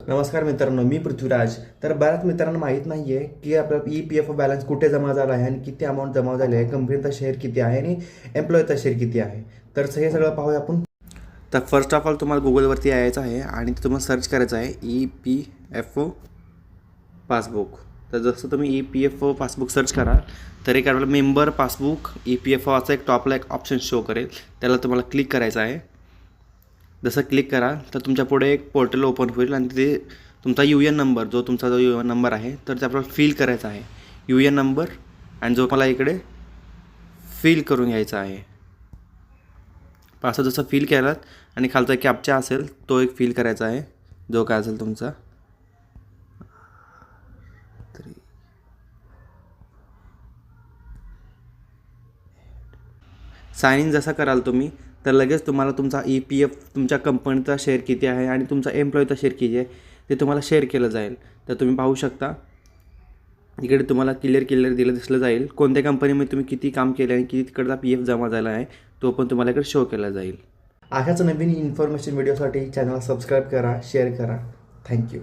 नमस्कार मित्रांनो, मी पृथ्वीराज. तर बऱ्याच मित्रांना माहीत नाही आहे की आपला EPF बॅलन्स कुठे जमा झाला आहे आणि किती अमाऊंट जमा झाली आहे, कंपनीचा शेअर किती आहे आणि एम्प्लॉईचा शेअर किती आहे. तर हे सगळं पाहूया आपण. तर फर्स्ट ऑफ ऑल तुम्हाला गुगलवरती यायचं आहे आणि तुम्हाला सर्च करायचं आहे EPF पासबुक. तर जसं तुम्ही EPF पासबुक सर्च कराल तर एक आपल्याला मेंबर पासबुक EPF असा एक टॉपला एक ऑप्शन शो करेल, त्याला तुम्हाला क्लिक करायचं आहे. जसं क्लिक करा तर तुमच्या पुढे एक पोर्टल ओपन होईल आणि तिथे तुमचा UN नंबर, जो तुमचा UN नंबर आहे तर ते आपल्याला फिल करायचा आहे. UN नंबर आणि जो मला इकडे फिल करून घ्यायचा आहे. असं जसं फिल केलात आणि खालचा कॅप्चा असेल तो एक फिल करायचा आहे, जो काय असेल तुमचा. साइन इन जसा कराल तुम्ही तर लगेच तुम्हाला तुमचा EPF, तुमच्या कंपनीचा शेअर किती आहे आणि तुमचा एम्प्लॉईचा शेअर किती आहे ते तुम्हाला शेअर केलं जाईल. तर तुम्ही पाहू शकता इकडे तुम्हाला क्लिअर दिसलं जाईल कोणत्या कंपनीमध्ये तुम्ही किती काम केलं आणि किती तिकडचा PF जमा झाला आहे तो पण तुम्हाला इकडे शो केला जाईल. अशाच नवीन इन्फॉर्मेशन व्हिडिओसाठी चॅनलला सबस्क्राईब करा, शेअर करा. थँक्यू.